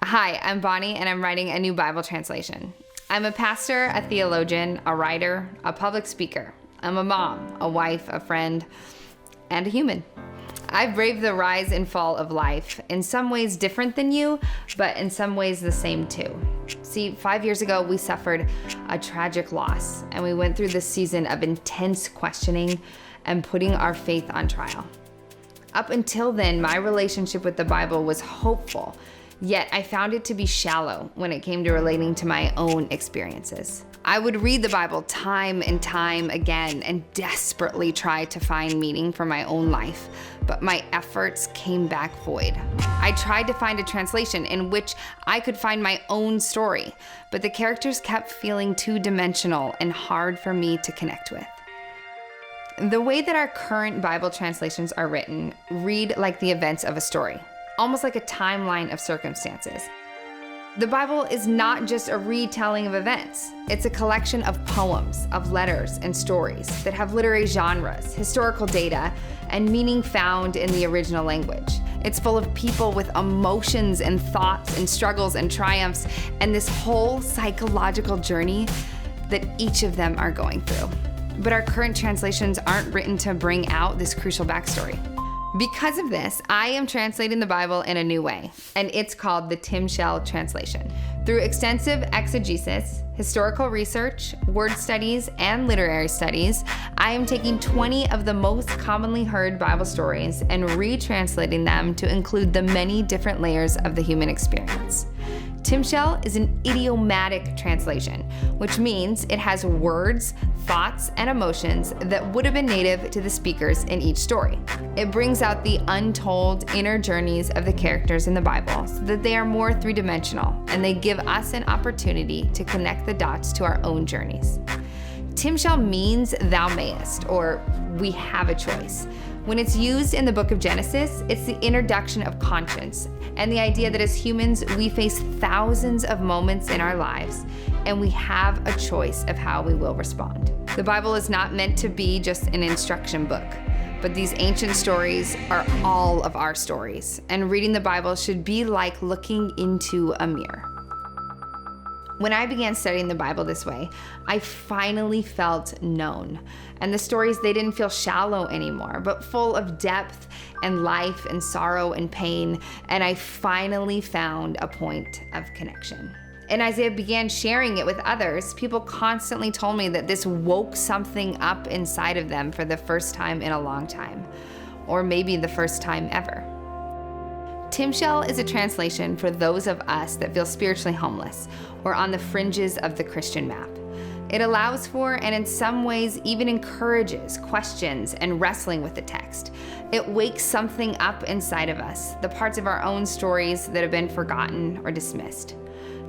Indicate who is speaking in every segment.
Speaker 1: Hi, I'm Bonnie, and I'm writing a new Bible translation. I'm a pastor, a theologian, a writer, a public speaker. I'm a mom, a wife, a friend, and a human. I've braved the rise and fall of life, in some ways different than you, but in some ways the same too. See, 5 years ago, we suffered a tragic loss, and we went through this season of intense questioning and putting our faith on trial. Up until then, my relationship with the Bible was hopeful, yet I found it to be shallow when it came to relating to my own experiences. I would read the Bible time and time again and desperately try to find meaning for my own life, but my efforts came back void. I tried to find a translation in which I could find my own story, but the characters kept feeling two-dimensional and hard for me to connect with. The way that our current Bible translations are written read like the events of a story, almost like a timeline of circumstances. The Bible is not just a retelling of events. It's a collection of poems, of letters, and stories that have literary genres, historical data, and meaning found in the original language. It's full of people with emotions and thoughts and struggles and triumphs, and this whole psychological journey that each of them are going through. But our current translations aren't written to bring out this crucial backstory. Because of this, I am translating the Bible in a new way, and it's called the Timshel Translation. Through extensive exegesis, historical research, word studies, and literary studies, I am taking 20 of the most commonly heard Bible stories and retranslating them to include the many different layers of the human experience. Timshel is an idiomatic translation, which means it has words, thoughts, and emotions that would have been native to the speakers in each story. It brings out the untold inner journeys of the characters in the Bible so that they are more three-dimensional, and they give us an opportunity to connect the dots to our own journeys. Timshel means thou mayest, or we have a choice. When it's used in the book of Genesis, it's the introduction of conscience and the idea that as humans, we face thousands of moments in our lives and we have a choice of how we will respond. The Bible is not meant to be just an instruction book, but these ancient stories are all of our stories, and reading the Bible should be like looking into a mirror. When I began studying the Bible this way, I finally felt known. And the stories, they didn't feel shallow anymore, but full of depth and life and sorrow and pain. And I finally found a point of connection. And as I began sharing it with others, people constantly told me that this woke something up inside of them for the first time in a long time, or maybe the first time ever. Timshel is a translation for those of us that feel spiritually homeless or on the fringes of the Christian map. It allows for, and in some ways even encourages, questions and wrestling with the text. It wakes something up inside of us, the parts of our own stories that have been forgotten or dismissed.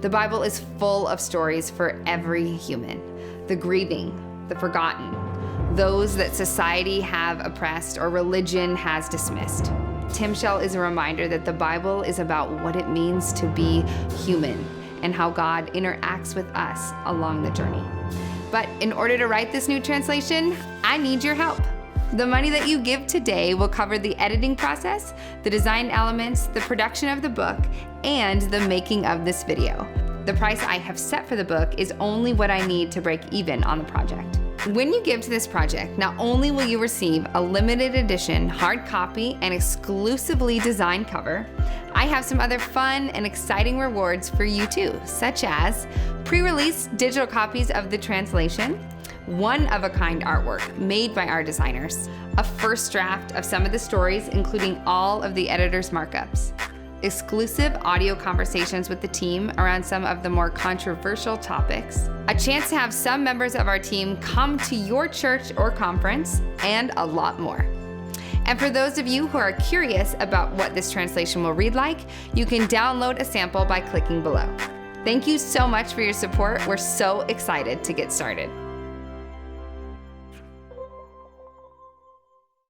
Speaker 1: The Bible is full of stories for every human: the grieving, the forgotten, those that society have oppressed or religion has dismissed. Timshel is a reminder that the Bible is about what it means to be human and how God interacts with us along the journey. But in order to write this new translation, I need your help. The money that you give today will cover the editing process, the design elements, the production of the book, and the making of this video. The price I have set for the book is only what I need to break even on the project. When you give to this project, not only will you receive a limited edition hard copy and exclusively designed cover, I have some other fun and exciting rewards for you too, such as pre-release digital copies of the translation, one-of-a-kind artwork made by our designers, a first draft of some of the stories, including all of the editor's markups, exclusive audio conversations with the team around some of the more controversial topics, a chance to have some members of our team come to your church or conference, and a lot more. And for those of you who are curious about what this translation will read like, you can download a sample by clicking below. Thank you so much for your support. We're so excited to get started.